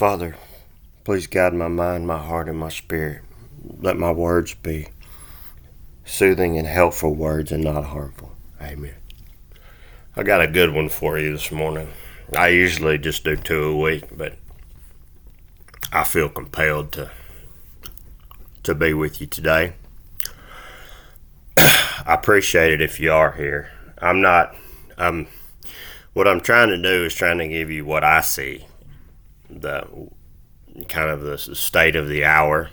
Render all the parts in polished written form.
Father, please guide my mind, my heart, and my spirit. Let my words be soothing and helpful words and not harmful. Amen. I got a good one for you this morning. I usually just do 2 a week, but I feel compelled to be with you today. I appreciate it if you are here. What I'm trying to do is trying to give you what I see, the kind of the state of the hour.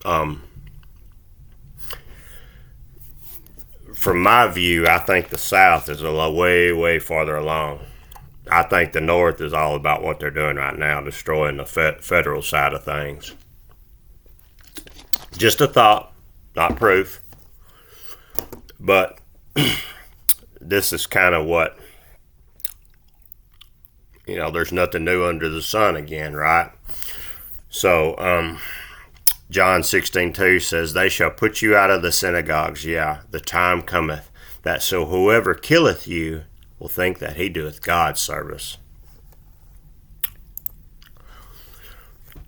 From my view, I think the South is way farther along. I think the North is all about what they're doing right now, destroying the federal side of things. Just a thought, not proof. But this is kind of what, there's nothing new under the sun again, right? So, John 16:2 says, "They shall put you out of the synagogues. Yeah, the time cometh, that so whoever killeth you will think that he doeth God's service."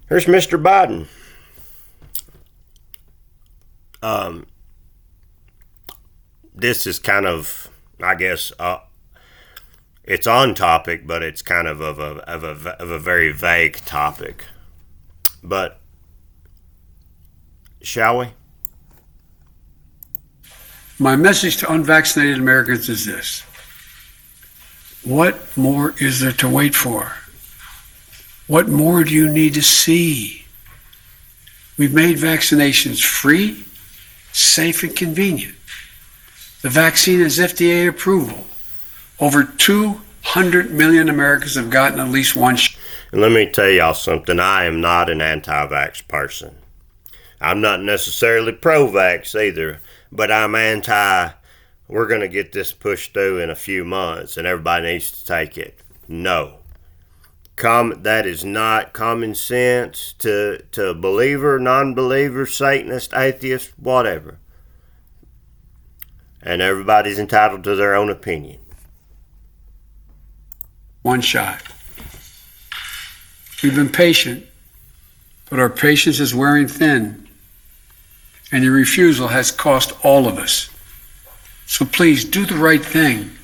Here's Mr. Biden. This is kind of, I guess, it's on topic, but it's kind of a very vague topic. But shall we? My message to unvaccinated Americans is this: what more is there to wait for? What more do you need to see? We've made vaccinations free, safe, and convenient. The vaccine has FDA approval. Over 200 million Americans have gotten at least one shot. And let me tell y'all something. I am not an anti-vax person. I'm not necessarily pro-vax either, but I'm we're going to get this pushed through in a few months and everybody needs to take it. No. That is not common sense to a believer, non-believer, Satanist, atheist, whatever. And everybody's entitled to their own opinion. One shot. We've been patient, but our patience is wearing thin, and your refusal has cost all of us. So please do the right thing.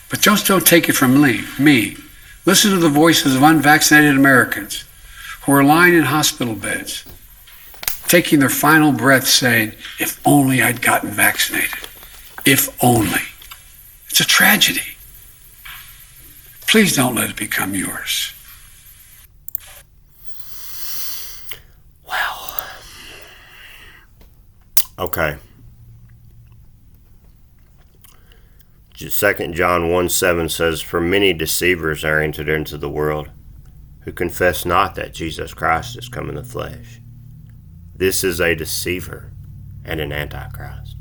But just don't take it from me. Listen to the voices of unvaccinated Americans who are lying in hospital beds, taking their final breath saying, "If only I'd gotten vaccinated. If only." It's a tragedy. Please don't let it become yours. Wow. Okay. 2 John 1:7 says, "For many deceivers are entered into the world, who confess not that Jesus Christ is come in the flesh. This is a deceiver and an antichrist."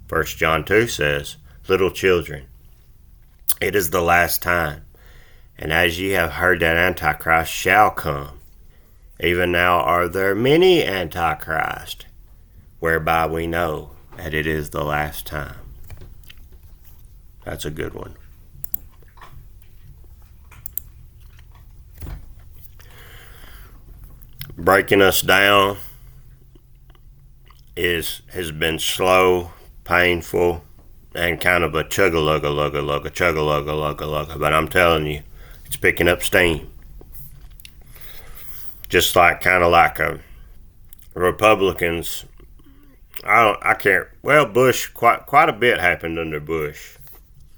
1 John 2 says, "Little children, it is the last time, and as ye have heard that Antichrist shall come, even now are there many Antichrists, whereby we know that it is the last time." That's a good one. Breaking us down has been slow, painful, and kind of a chug-a-lug-a-lug-a-lug-a-lug-a-lug-a-lug. But I'm telling you, it's picking up steam. Just like Republicans. Bush, quite a bit happened under Bush.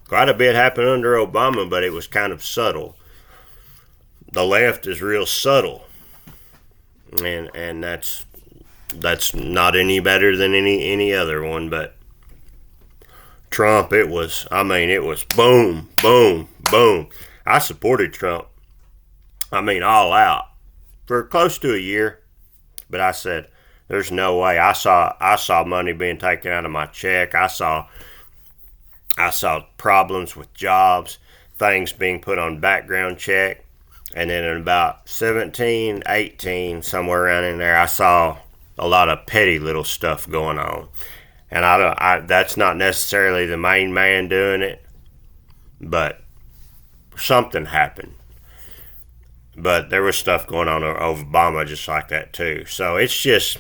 Quite a bit happened under Obama, but it was kind of subtle. The left is real subtle. And that's not any better than any other one, but Trump, it was boom, boom, boom. I supported Trump. All out for close to a year, but I said, there's no way. I saw money being taken out of my check. I saw problems with jobs, things being put on background check. And then in about 17, 18, somewhere around in there, I saw a lot of petty little stuff going on. And that's not necessarily the main man doing it, but something happened. But there was stuff going on over Obama just like that too. So it's just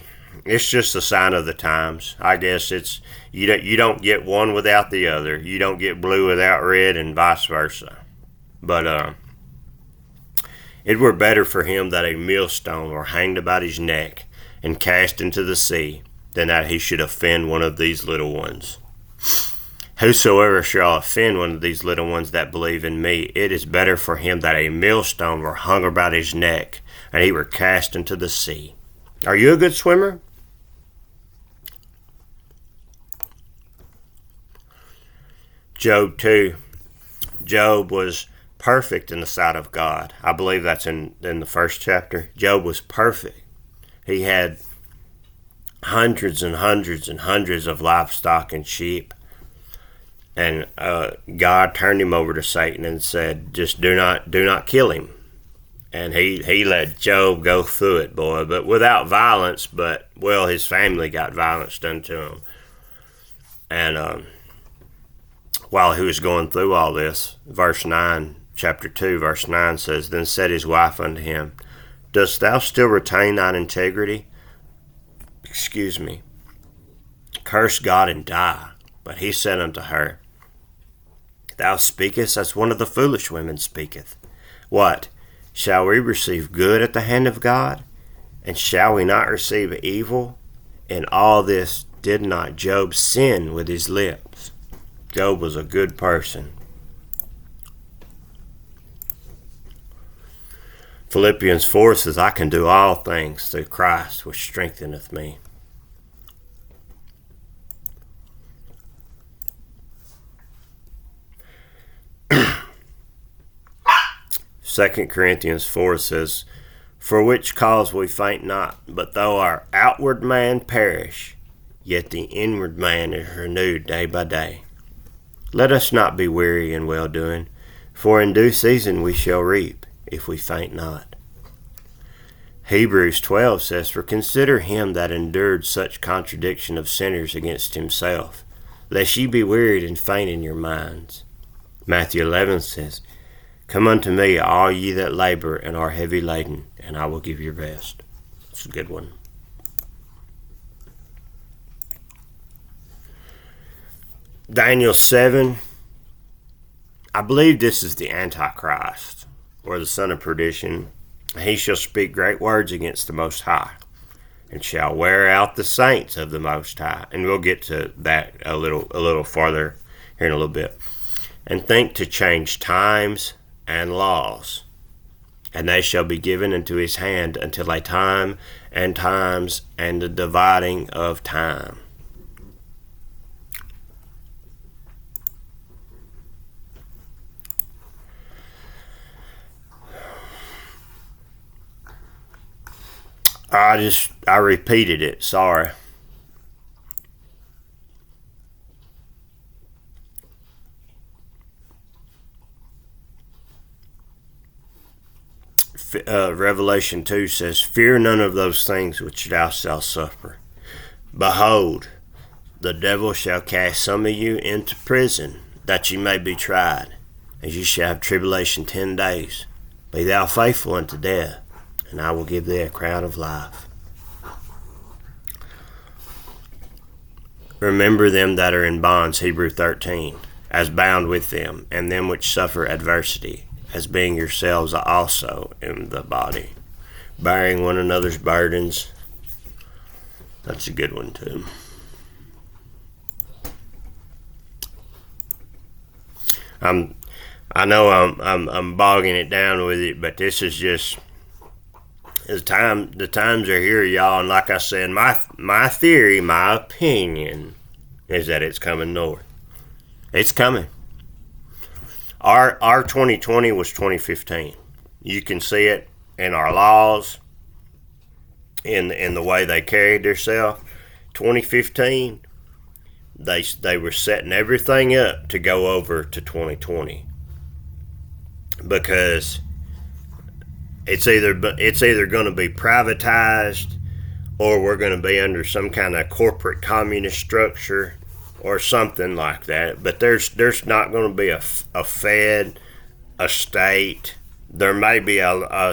a sign of the times. I guess it's you don't get one without the other. You don't get blue without red, and vice versa. But it were better for him that a millstone were hanged about his neck and cast into the sea, than that he should offend one of these little ones. Whosoever shall offend one of these little ones that believe in me, it is better for him that a millstone were hung about his neck, and he were cast into the sea. Are you a good swimmer? Job 2. Job was perfect in the sight of God. I believe that's in the first chapter. Job was perfect. He had hundreds and hundreds and hundreds of livestock and sheep. And God turned him over to Satan and said, just do not kill him. And he let Job go through it, boy, but without violence. But, well, his family got violence done to him. And while he was going through all this, verse 9, chapter 2, verse 9 says, Then said his wife unto him, Dost thou still retain thine integrity? Curse God and die. But he said unto her, Thou speakest as one of the foolish women speaketh. What? Shall we receive good at the hand of God? And shall we not receive evil? In all this did not Job sin with his lips. Job was a good person. Philippians 4 says, I can do all things through Christ which strengtheneth me. 2 Corinthians 4 says, For which cause we faint not, but though our outward man perish, yet the inward man is renewed day by day. Let us not be weary in well-doing, for in due season we shall reap, if we faint not. Hebrews 12 says, For consider him that endured such contradiction of sinners against himself, lest ye be wearied and faint in your minds. Matthew 11 says, Come unto me, all ye that labor and are heavy laden, and I will give you rest. It's a good one. Daniel 7, I believe this is the Antichrist, or the son of perdition. He shall speak great words against the Most High, and shall wear out the saints of the Most High. And we'll get to that a little farther here in a little bit. And think to change times and laws, and they shall be given into his hand until a time and times and the dividing of time. I repeated it, sorry. Revelation 2 says, Fear none of those things which thou shalt suffer. Behold, the devil shall cast some of you into prison, that ye may be tried, and ye shall have tribulation 10 days. Be thou faithful unto death, and I will give thee a crown of life. Remember them that are in bonds, Hebrew 13, as bound with them, and them which suffer adversity, as being yourselves also in the body, bearing one another's burdens. That's a good one too. I know I'm bogging it down with it, but this is just the times are here, y'all. And like I said, my theory, my opinion, is that it's coming north. It's coming. Our 2020 was 2015. You can see it in our laws, in the way they carried themselves. 2015, they were setting everything up to go over to 2020, because it's either going to be privatized, or we're going to be under some kind of corporate communist structure or something like that. But there's not going to be a Fed, a state, there may be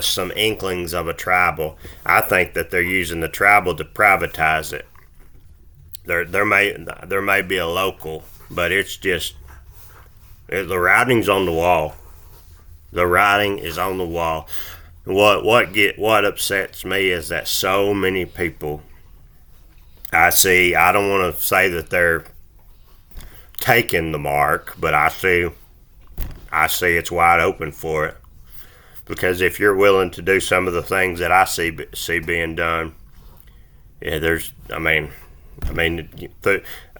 some inklings of a tribal. I think that they're using the tribal to privatize it. There may be a local, but it's just the writing's on the wall. The writing is on the wall. What upsets me is that so many people I see. I don't want to say that they're taking the mark, but I see it's wide open for it. Because if you're willing to do some of the things that I see being done, yeah,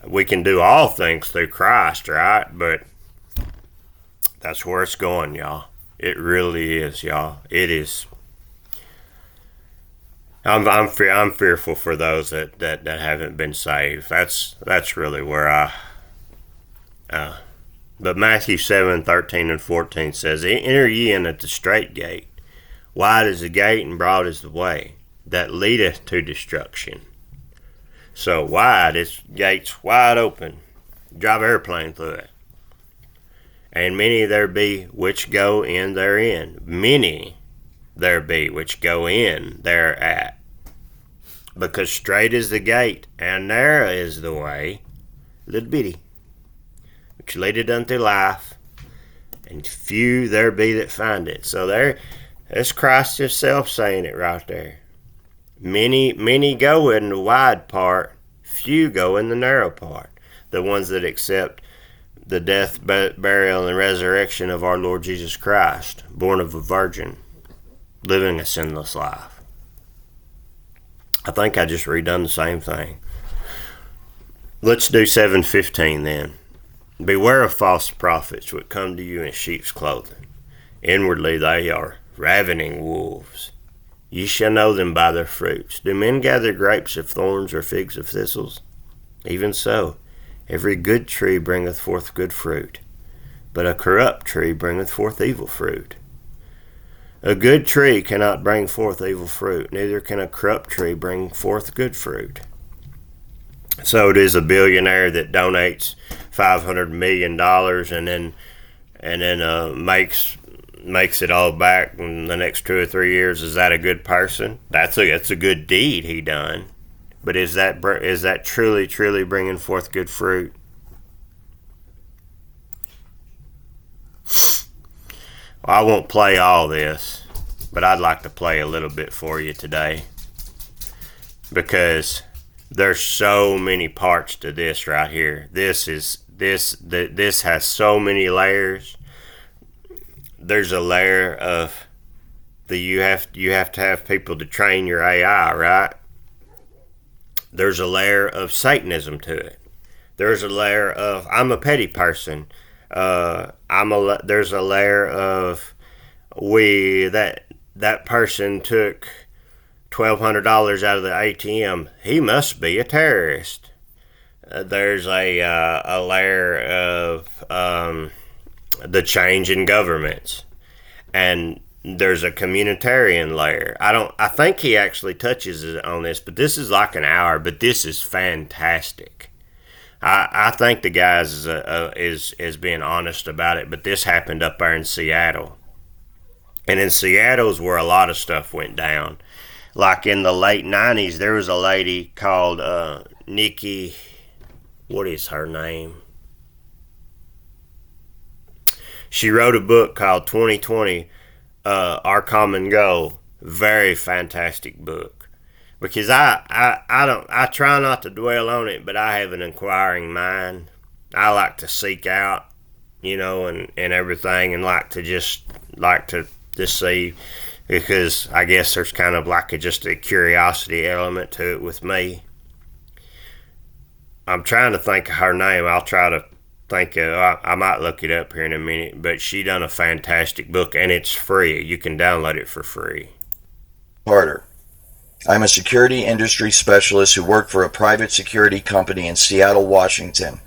we can do all things through Christ, right? But that's where it's going, y'all. It really is, y'all. It is. I'm fearful for those that haven't been saved. That's really where but Matthew 7:13 and 14 says, "Enter ye in at the strait gate. Wide is the gate and broad is the way that leadeth to destruction." So wide, it's gates wide open. Drive an airplane through it. And many there be which go in therein. Many there be which go in thereat. Because straight is the gate, and narrow is the way, little bitty, which leadeth unto life, and few there be that find it. So that's Christ himself saying it right there. Many go in the wide part, few go in the narrow part. The ones that accept the death, burial, and resurrection of our Lord Jesus Christ, born of a virgin, living a sinless life. I think I just redone the same thing. Let's do 7:15 then. "Beware of false prophets which come to you in sheep's clothing. Inwardly they are ravening wolves. Ye shall know them by their fruits. Do men gather grapes of thorns or figs of thistles? Even so, every good tree bringeth forth good fruit, but a corrupt tree bringeth forth evil fruit. A good tree cannot bring forth evil fruit, neither can a corrupt tree bring forth good fruit." So it is a billionaire that donates $500 million and then makes it all back in the next 2 or 3 years. Is that a good person? That's a good deed he done. But is that truly bringing forth good fruit? Well, I won't play all this, but I'd like to play a little bit for you today, because there's so many parts to this right here. This has so many layers. There's a layer of you have to have people to train your AI, right? There's a layer of Satanism to it. There's a layer of I'm a petty person. There's a layer of that person took $1,200 out of the ATM. He must be a terrorist. There's a layer of the change in governments, and there's a communitarian layer. I think he actually touches on this, but this is like an hour. But this is fantastic. I think the guys is being honest about it. But this happened up there in Seattle, and in Seattle is where a lot of stuff went down. Like in the late 90s, there was a lady called Nikki. What is her name? She wrote a book called 2020, Our Common Goal. Very fantastic book. Because I try not to dwell on it, but I have an inquiring mind. I like to seek out, and everything, and like to just see, because I guess there's kind of like just a curiosity element to it with me. I'm trying to think of her name. I'll try to I might look it up here in a minute, but she done a fantastic book, and it's free. You can download it for free. Carter. I'm a security industry specialist who worked for a private security company in Seattle, Washington.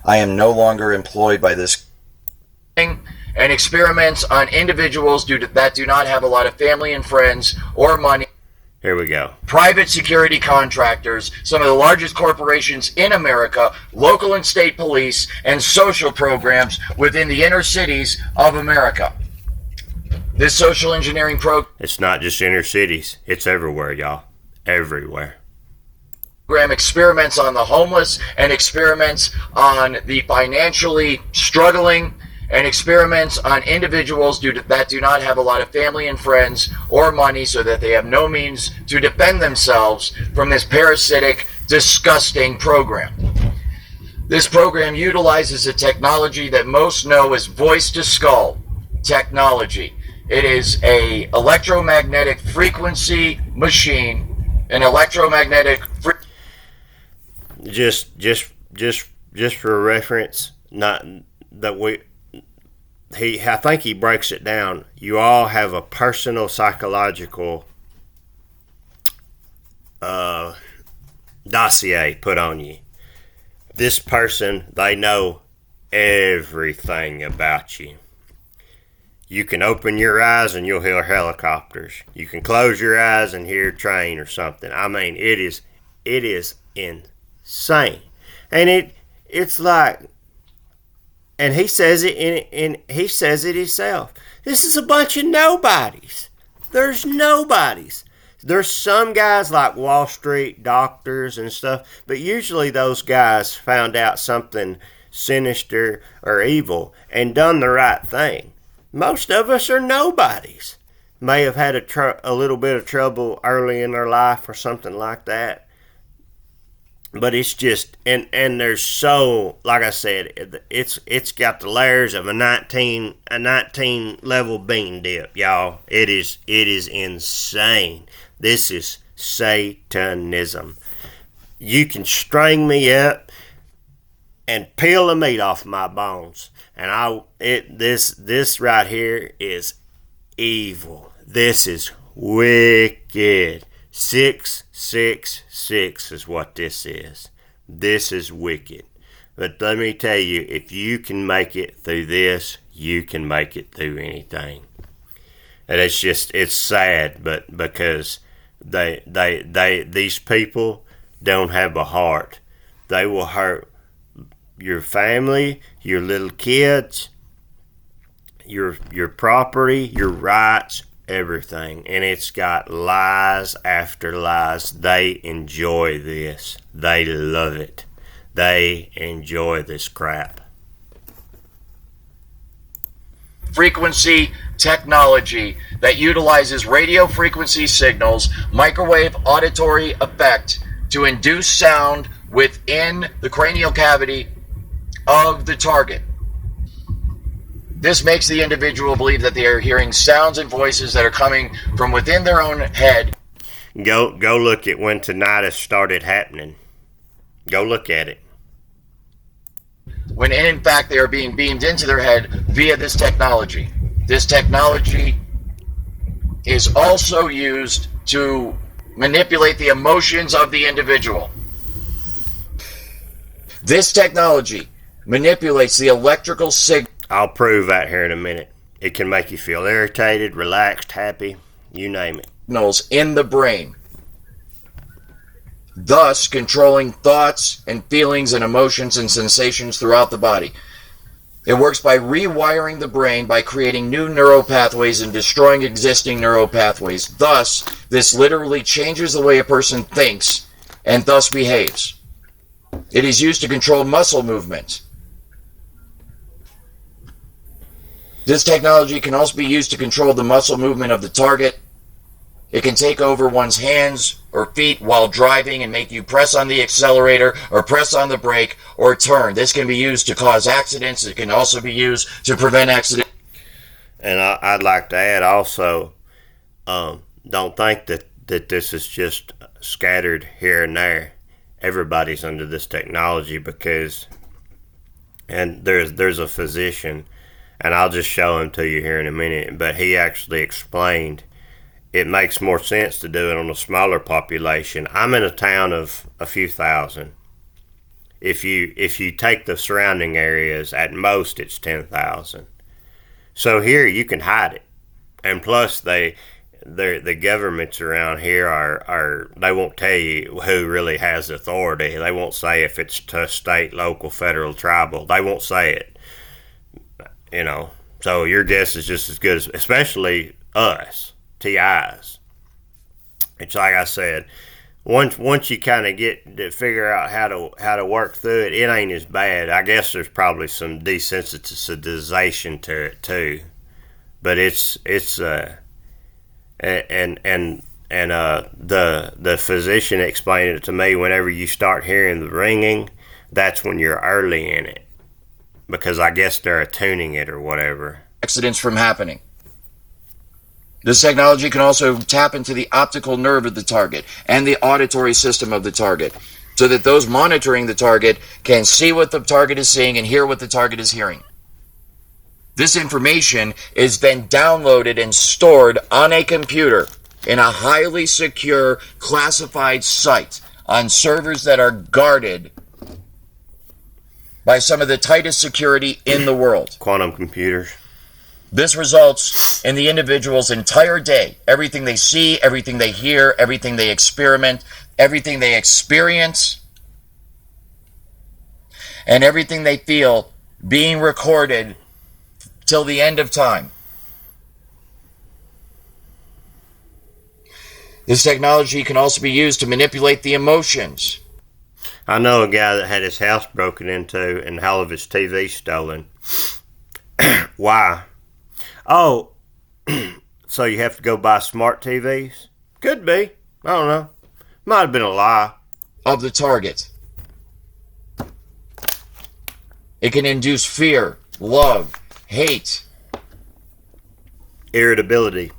I am no longer employed by this and experiments on individuals that do not have a lot of family and friends or money. Here we go. Private security contractors, some of the largest corporations in America, local and state police, and social programs within the inner cities of America. This social engineering It's not just inner cities. It's everywhere, y'all. Everywhere. program experiments on the homeless and experiments on the financially struggling and experiments on individuals that do not have a lot of family and friends or money, so that they have no means to defend themselves from this parasitic, disgusting program. This program utilizes a technology that most know as voice-to-skull technology. It is a electromagnetic frequency machine, an electromagnetic just for reference, not that I think he breaks it down. You all have a personal psychological dossier put on you. This person, they know everything about you. You can open your eyes and you'll hear helicopters. You can close your eyes and hear a train or something. I mean, it is insane. And it's like, and he says it he says it himself. This is a bunch of nobodies. There's nobodies. There's some guys like Wall Street doctors and stuff, but usually those guys found out something sinister or evil and done the right thing. Most of us are nobodies. May have had a little bit of trouble early in their life or something like that. But it's just, and there's so, like I said, it's got the layers of a 19 level bean dip, y'all. It is insane. This is Satanism. You can string me up and peel the meat off my bones, and this right here is evil. This is wicked. 666 is what this is. This is wicked. But let me tell you, if you can make it through this, you can make it through anything. And it's sad, but because these people don't have a heart. They will hurt your family, your little kids, your property, your rights, everything. And it's got lies after lies. They enjoy this. They love it. They enjoy this crap. Frequency technology that utilizes radio frequency signals, microwave auditory effect to induce sound within the cranial cavity of the target. This makes the individual believe that they are hearing sounds and voices that are coming from within their own head. Go look at when tinnitus started happening. Go look at it. When in fact they are being beamed into their head via this technology. This technology is also used to manipulate the emotions of the individual. This technology manipulates the electrical signal. I'll prove that here in a minute. It can make you feel irritated, relaxed, happy, you name it. Signals in the brain, thus controlling thoughts and feelings and emotions and sensations throughout the body. It works by rewiring the brain by creating new neural pathways and destroying existing neural pathways. Thus, this literally changes the way a person thinks and thus behaves. It is used to control muscle movement. This technology can also be used to control the muscle movement of the target. It can take over one's hands or feet while driving and make you press on the accelerator or press on the brake or turn. This can be used to cause accidents. It can also be used to prevent accidents. And I'd like to add also, don't think that this is just scattered here and there. Everybody's under this technology because, and there's a physician, and I'll just show him to you here in a minute, but he actually explained it makes more sense to do it on a smaller population. I'm in a town of a few thousand. If you take the surrounding areas, at most it's 10,000. So here you can hide it, and plus the governments around here are they won't tell you who really has authority. They won't say if it's to state, local, federal, tribal. They won't say it. So your guess is just as good as, especially us, TIs. It's like I said, once you kind of get to figure out how to work through it, it ain't as bad. I guess there's probably some desensitization to it too, but it's the physician explained it to me. Whenever you start hearing the ringing, that's when you're early in it, because I guess they're attuning it or whatever. Accidents from happening. This technology can also tap into the optical nerve of the target and the auditory system of the target, so that those monitoring the target can see what the target is seeing and hear what the target is hearing. This information is then downloaded and stored on a computer in a highly secure, classified site on servers that are guarded by some of the tightest security in the world. Quantum computers. This results in the individual's entire day, everything they see, everything they hear, everything they experiment, everything they experience, and everything they feel being recorded till the end of time. This technology can also be used to manipulate the emotions. I know a guy that had his house broken into and all of his TV stolen. Why? Oh, so you have to go buy smart TVs? Could be. I don't know. Might have been a lie. Of the target. It can induce fear, love, hate, irritability.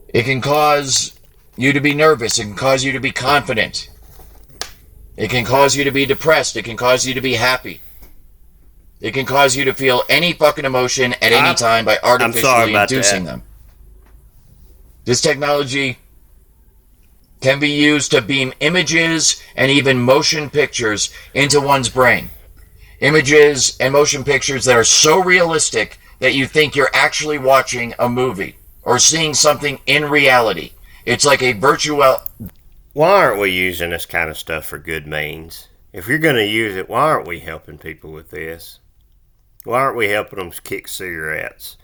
It can cause you to be nervous. It can cause you to be confident. It can cause you to be depressed. It can cause you to be happy. It can cause you to feel any fucking emotion at any time by artificially inducing them. This technology can be used to beam images and even motion pictures into one's brain. Images and motion pictures that are so realistic that you think you're actually watching a movie or seeing something in reality. It's like a virtual... Why aren't we using this kind of stuff for good means? If you're going to use it, why aren't we helping people with this? Why aren't we helping them kick cigarettes?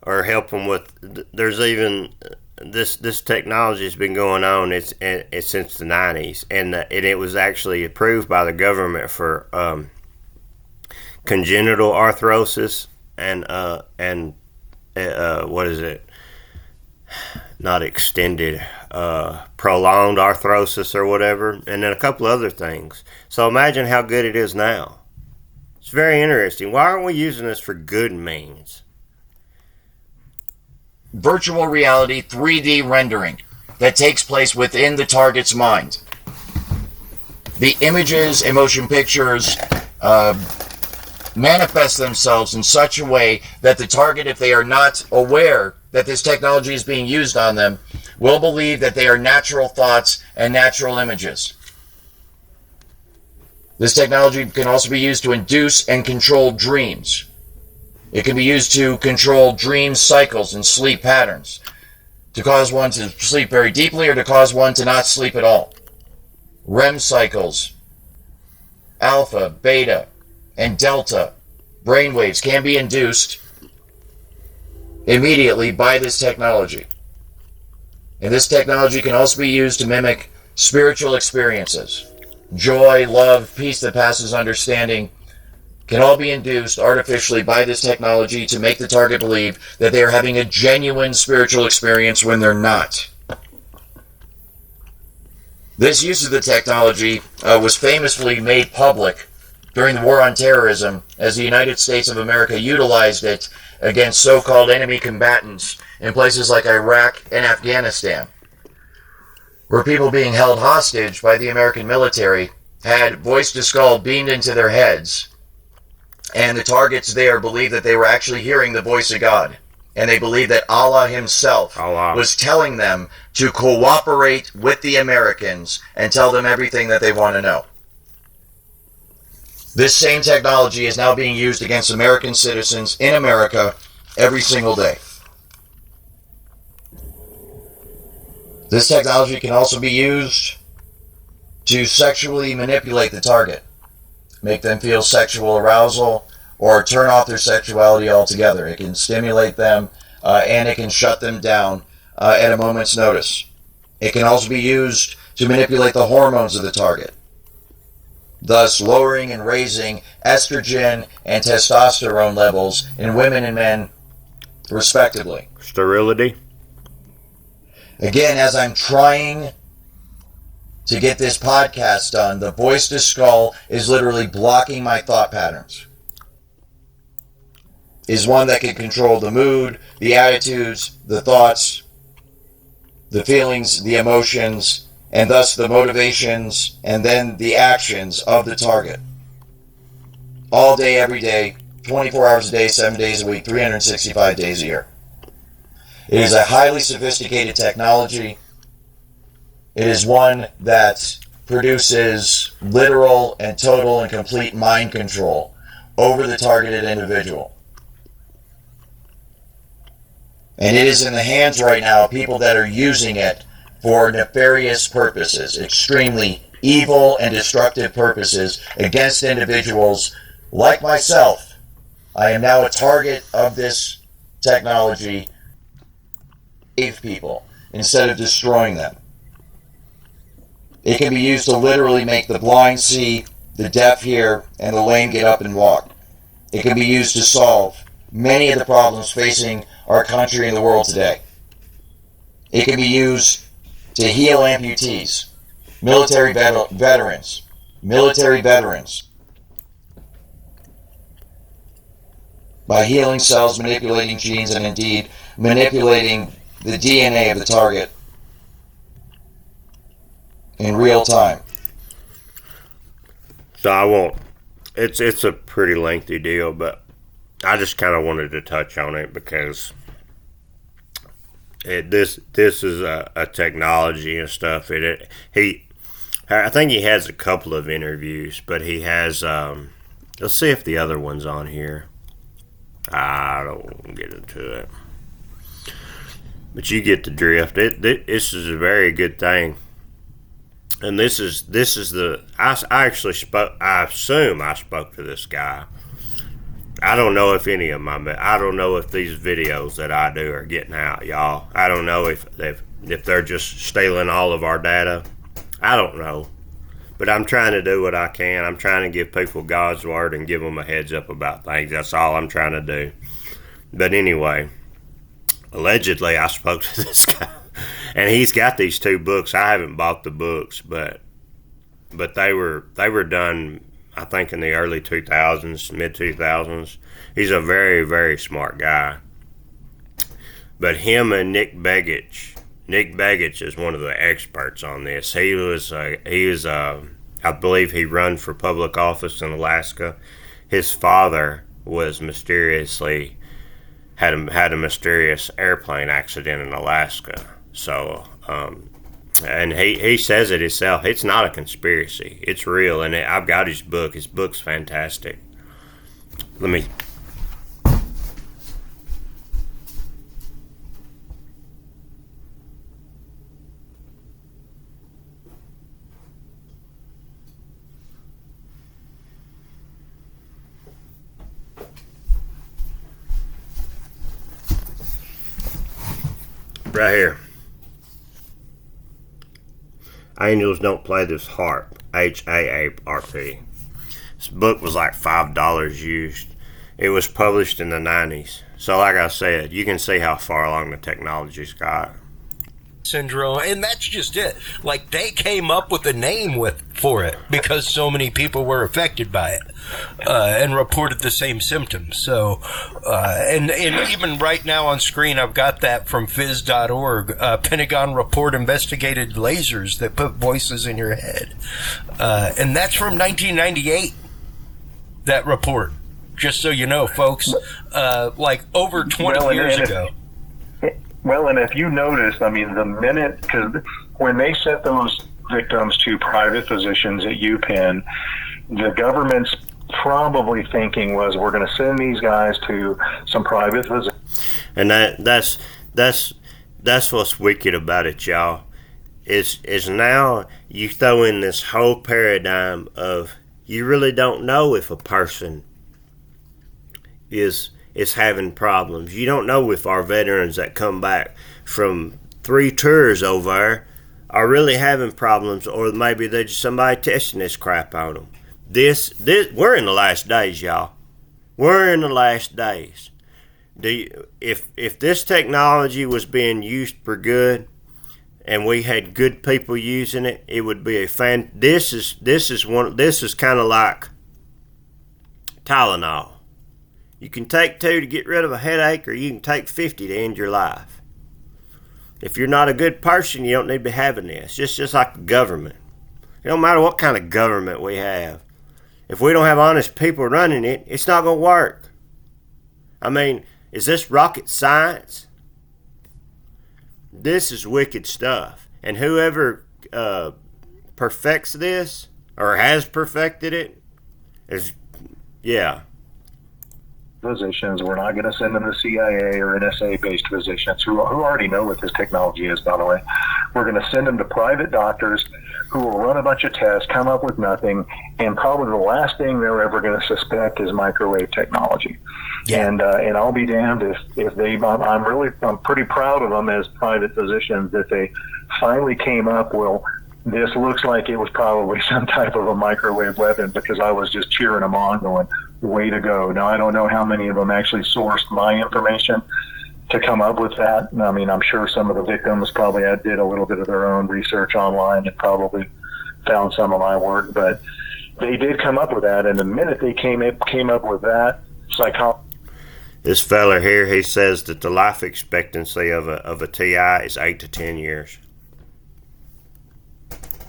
Or help them with... There's even... This technology has been going on it's since the 90s. And it was actually approved by the government for congenital arthrosis and what is it? Not extended, prolonged arthrosis or whatever, and then a couple other things. So imagine how good it is now. It's very interesting. Why aren't we using this for good means? Virtual reality 3D rendering that takes place within the target's mind. The images and motion pictures manifest themselves in such a way that the target, if they are not aware that this technology is being used on them, will believe that they are natural thoughts and natural images. This technology can also be used to induce and control dreams. It can be used to control dream cycles and sleep patterns, to cause one to sleep very deeply or to cause one to not sleep at all. REM cycles, alpha, beta, and delta brainwaves can be induced immediately by this technology. And this technology can also be used to mimic spiritual experiences. Joy, love, peace that passes understanding can all be induced artificially by this technology to make the target believe that they are having a genuine spiritual experience when they're not. This use of the technology was famously made public during the War on Terrorism, as the United States of America utilized it against so-called enemy combatants in places like Iraq and Afghanistan, where people being held hostage by the American military had voice to skull beamed into their heads, and the targets there believed that they were actually hearing the voice of God, and they believed that Allah himself was telling them to cooperate with the Americans and tell them everything that they want to know. This same technology is now being used against American citizens in America every single day. This technology can also be used to sexually manipulate the target. make them feel sexual arousal, or turn off their sexuality altogether. It can stimulate them, and it can shut them down at a moment's notice. It can also be used to manipulate the hormones of the target, thus lowering and raising estrogen and testosterone levels in women and men, respectively. Sterility. Again, as I'm trying to get this podcast done, the voice to skull is literally blocking my thought patterns. Is one that can control the mood, the attitudes, the thoughts, the feelings, the emotions, and thus the motivations, and then the actions of the target. All day, every day, 24 hours a day, 7 days a week, 365 days a year. It is a highly sophisticated technology. It is one that produces literal and total and complete mind control over the targeted individual. And it is in the hands right now of people that are using it for nefarious purposes, extremely evil and destructive purposes against individuals like myself. I am now a target of this technology. Save people instead of destroying them. It can be used to literally make the blind see, the deaf hear, and the lame get up and walk. It can be used to solve many of the problems facing our country and the world today. It can be used to heal amputees, military veterans, by healing cells, manipulating genes, and indeed manipulating the DNA of the target in real time. So I won't. It's a pretty lengthy deal, but I just kind of wanted to touch on it because this is a technology and stuff. I think he has a couple of interviews, but he has. Let's see if the other one's on here. I don't get into it, but you get the drift. This is a very good thing. And this is the I actually spoke. I assume I spoke to this guy. I don't know if any of I don't know if these videos that I do are getting out, y'all. I don't know if they're just stealing all of our data. I don't know, but I'm trying to do what I can. I'm trying to give people God's word and give them a heads up about things. That's all I'm trying to do. But anyway, allegedly I spoke to this guy. And he's got these 2 books. I haven't bought the books, but they were done, I think, in the early 2000s, mid 2000s. He's a very, very smart guy. But him and Nick Begich is one of the experts on this. He was I believe he ran for public office in Alaska. His father was mysteriously had a mysterious airplane accident in Alaska. So, and he says it himself. It's not a conspiracy. It's real, and I've got his book. His book's fantastic. Let me. Right here. Angels Don't Play This Harp, HAARP. This book was like $5 used. It was published in the 90s. So like I said, you can see how far along the technology's got. Syndrome, and that's just it. Like, they came up with a name for it because so many people were affected by it and reported the same symptoms. So, and even right now on screen, I've got that from phys.org. Pentagon report investigated lasers that put voices in your head, and that's from 1998. That report, just so you know, folks, like over 20 years ago. Well, and if you notice, I mean, the minute, because when they sent those victims to private physicians at UPenn, the government's probably thinking was, we're going to send these guys to some private physicians. And that's what's wicked about it, y'all. Is now you throw in this whole paradigm of you really don't know if a person is having problems. You don't know if our veterans that come back from 3 tours over there are really having problems, or maybe they're just somebody testing this crap on them. This we're in the last days, y'all. We're in the last days. If this technology was being used for good, and we had good people using it, it would be a fan. This is kind of like Tylenol. You can take 2 to get rid of a headache, or you can take 50 to end your life. If you're not a good person, you don't need to be having this. Just like the government. It don't matter what kind of government we have. If we don't have honest people running it, it's not going to work. I mean, is this rocket science? This is wicked stuff. And whoever perfects this, or has perfected it, is, yeah. Positions. We're not going to send them to CIA or NSA-based positions who already know what this technology is, by the way. We're going to send them to private doctors who will run a bunch of tests, come up with nothing, and probably the last thing they're ever going to suspect is microwave technology. Yeah. And I'll be damned if they. I'm pretty proud of them as private physicians that they finally came up. Well, this looks like it was probably some type of a microwave weapon, because I was just cheering them on, going, way to go. Now, I don't know how many of them actually sourced my information to come up with that. I mean, I'm sure some of the victims probably did a little bit of their own research online and probably found some of my work, but they did come up with that. And the minute they came up with that, this fella here, he says that the life expectancy of a TI is 8 to 10 years.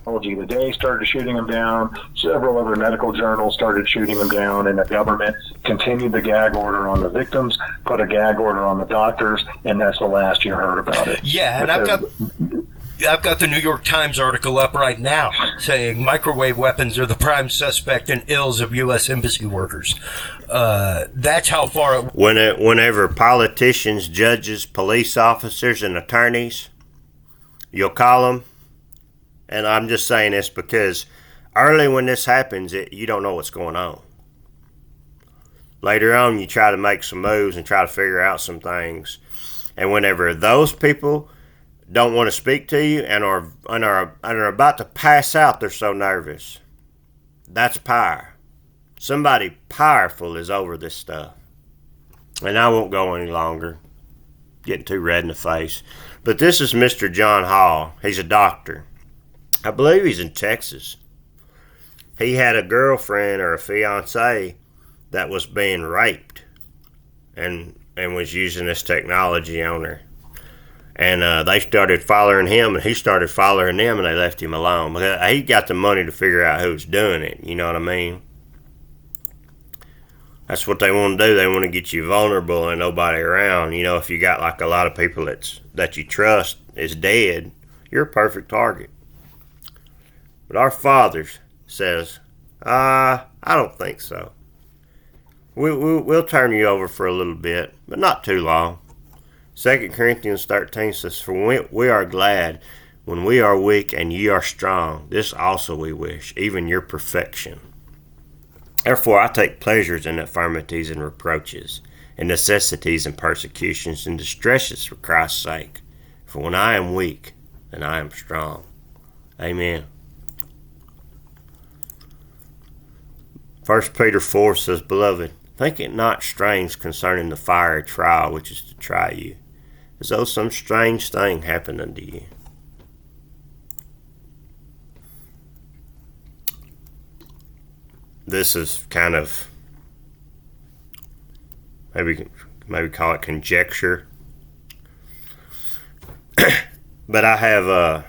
The day started shooting them down. Several other medical journals started shooting them down, and the government continued the gag order on the victims, put a gag order on the doctors, and that's the last you heard about it. Yeah, and I've got the New York Times article up right now saying microwave weapons are the prime suspect in ills of U.S. embassy workers. That's how far it... Whenever politicians, judges, police officers, and attorneys, you'll call them. And I'm just saying this because early when this happens, you don't know what's going on. Later on, you try to make some moves and try to figure out some things. And whenever those people don't want to speak to you and are about to pass out, they're so nervous. That's power. Somebody powerful is over this stuff. And I won't go any longer. Getting too red in the face. But this is Mr. John Hall. He's a doctor. I believe he's in Texas. He had a girlfriend or a fiance that was being raped and was using this technology on her. And they started following him, and he started following them, and they left him alone. Because he got the money to figure out who's doing it, you know what I mean? That's what they want to do. They want to get you vulnerable and nobody around. You know, if you got like a lot of people that you trust is dead, you're a perfect target. But our Father says, I don't think so. We'll turn you over for a little bit, but not too long. 2 Corinthians 13 says, for we are glad when we are weak and ye are strong. This also we wish, even your perfection. Therefore I take pleasures in infirmities and reproaches, and necessities and persecutions and distresses for Christ's sake. For when I am weak, then I am strong. Amen. 1 Peter 4 says, beloved, think it not strange concerning the fiery trial which is to try you, as though some strange thing happened unto you. This is kind of, maybe call it conjecture. But I have,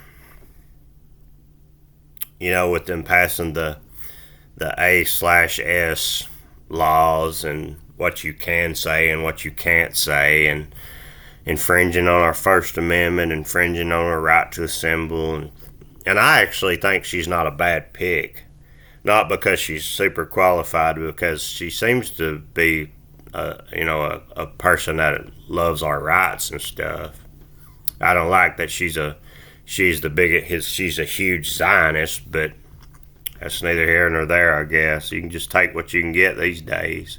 with them passing the A/S laws and what you can say and what you can't say, and infringing on our First Amendment, infringing on our right to assemble. And I actually think she's not a bad pick. Not because she's super qualified, but because she seems to be, a person that loves our rights and stuff. I don't like that she's a huge Zionist, but that's neither here nor there, I guess. You can just take what you can get these days.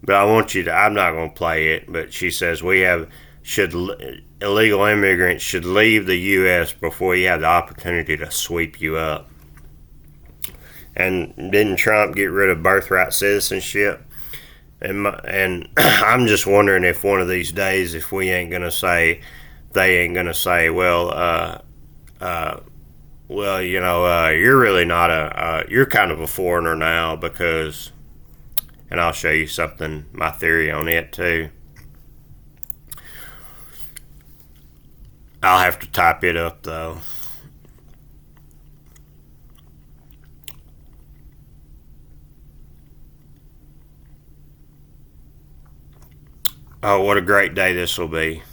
But I'm not going to play it, but she says illegal immigrants should leave the U.S. before you have the opportunity to sweep you up. And didn't Trump get rid of birthright citizenship? And I'm just wondering if one of these days, if they ain't going to say, well, you're really not you're kind of a foreigner now because, and I'll show you something, my theory on it too. I'll have to type it up though. Oh, what a great day this will be.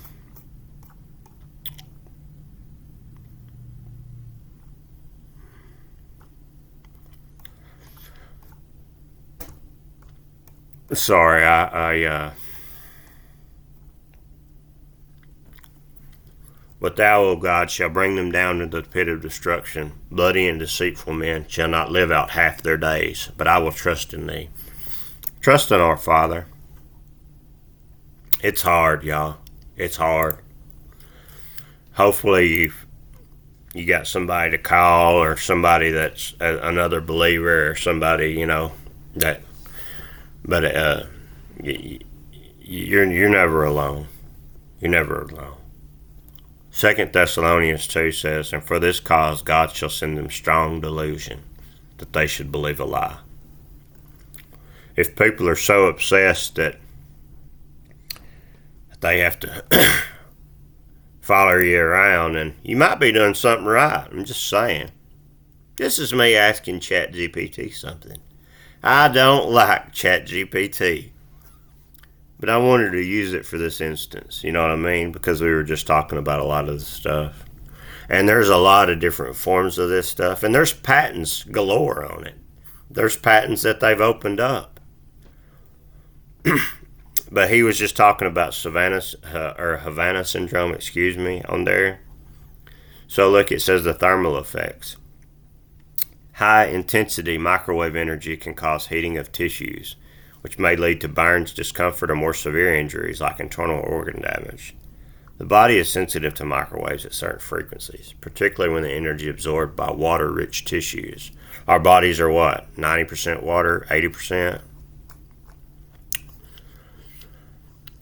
Sorry, But thou, O God, shall bring them down to the pit of destruction. Bloody and deceitful men shall not live out half their days, but I will trust in thee. Trust in our Father. It's hard, y'all. It's hard. Hopefully you got somebody to call, or somebody that's another believer, or somebody, that. But you're never alone. You're never alone. 2 Thessalonians 2 says, and for this cause God shall send them strong delusion, that they should believe a lie. If people are so obsessed that they have to follow you around, and you might be doing something right. I'm just saying. This is me asking ChatGPT something. I don't like ChatGPT, but I wanted to use it for this instance, you know what I mean? Because we were just talking about a lot of the stuff. And there's a lot of different forms of this stuff, and there's patents galore on it. There's patents that they've opened up. But he was just talking about Havana syndrome, on there. So look, it says the thermal effects. High intensity microwave energy can cause heating of tissues, which may lead to burns, discomfort, or more severe injuries like internal organ damage. The body is sensitive to microwaves at certain frequencies, particularly when the energy absorbed by water-rich tissues. Our bodies are what? 90% water, 80%?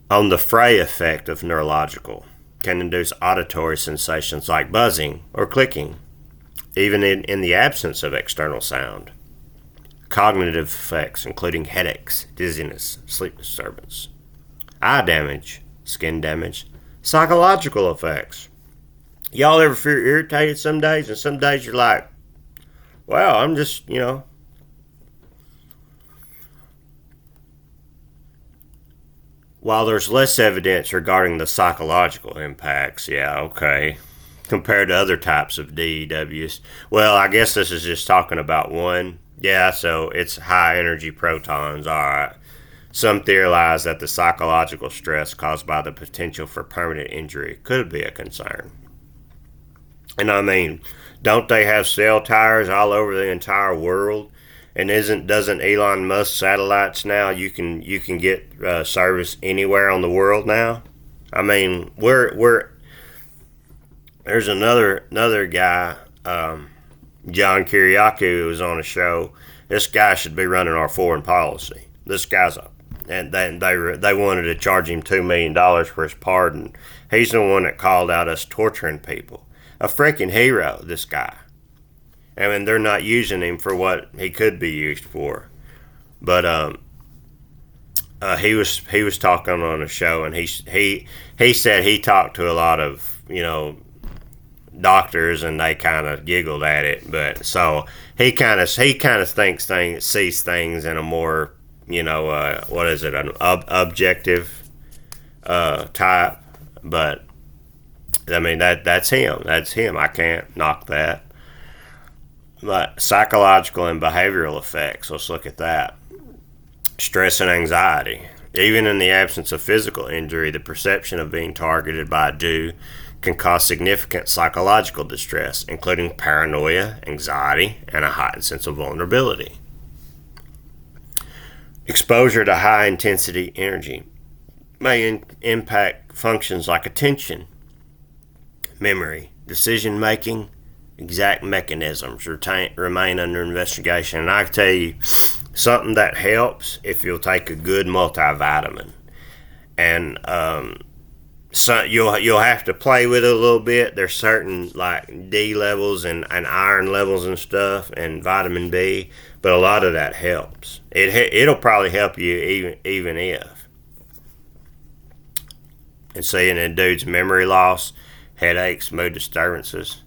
On the fray effect of neurological can induce auditory sensations like buzzing or clicking, even in the absence of external sound. Cognitive effects, including headaches, dizziness, sleep disturbance. Eye damage, skin damage. Psychological effects. Y'all ever feel irritated some days, and some days you're like, well, I'm just, While there's less evidence regarding the psychological impacts, compared to other types of DEWs. Well, I guess this is just talking about one. Yeah, so it's high energy protons, alright. Some theorize that the psychological stress caused by the potential for permanent injury could be a concern. And I mean, don't they have cell towers all over the entire world? And doesn't Elon Musk satellites now, you can get service anywhere on the world now? I mean, there's another guy, John Kiriakou, who was on a show. This guy should be running our foreign policy. This guy's and they wanted to charge him $2 million for his pardon. He's the one that called out us torturing people. A freaking hero, this guy. I mean, they're not using him for what he could be used for. But he was talking on a show, and he said he talked to a lot of doctors, and they kind of giggled at it. But so he kind of sees things in a more an objective type. But I mean that's him. That's him. I can't knock that. But psychological and behavioral effects, let's look at that. Stress and anxiety. Even in the absence of physical injury, the perception of being targeted by a Jew can cause significant psychological distress, including paranoia, anxiety, and a heightened sense of vulnerability. Exposure to high-intensity energy may impact functions like attention, memory, decision-making. Exact mechanisms remain under investigation. And I can tell you something that helps if you'll take a good multivitamin. And so you'll have to play with it a little bit. There's certain like D levels and iron levels and stuff and vitamin B, but a lot of that helps. It'll probably help you even if. And seeing a dude's memory loss, headaches, mood disturbances.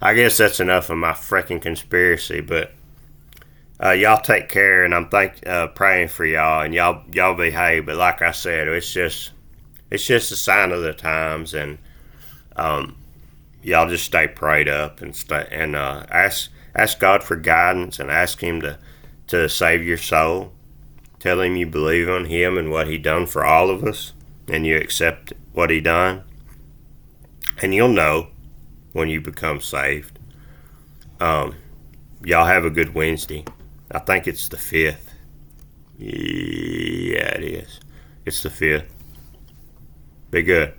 I guess that's enough of my freaking conspiracy, but y'all take care, and I'm praying for y'all, and y'all behave. But like I said, it's just a sign of the times, and y'all just stay prayed up and ask God for guidance and ask Him to save your soul. Tell Him you believe on Him and what He done for all of us, and you accept what He done, and you'll know when you become saved. Y'all have a good Wednesday. I think it's the 5th. Yeah, it is. It's the 5th. Be good.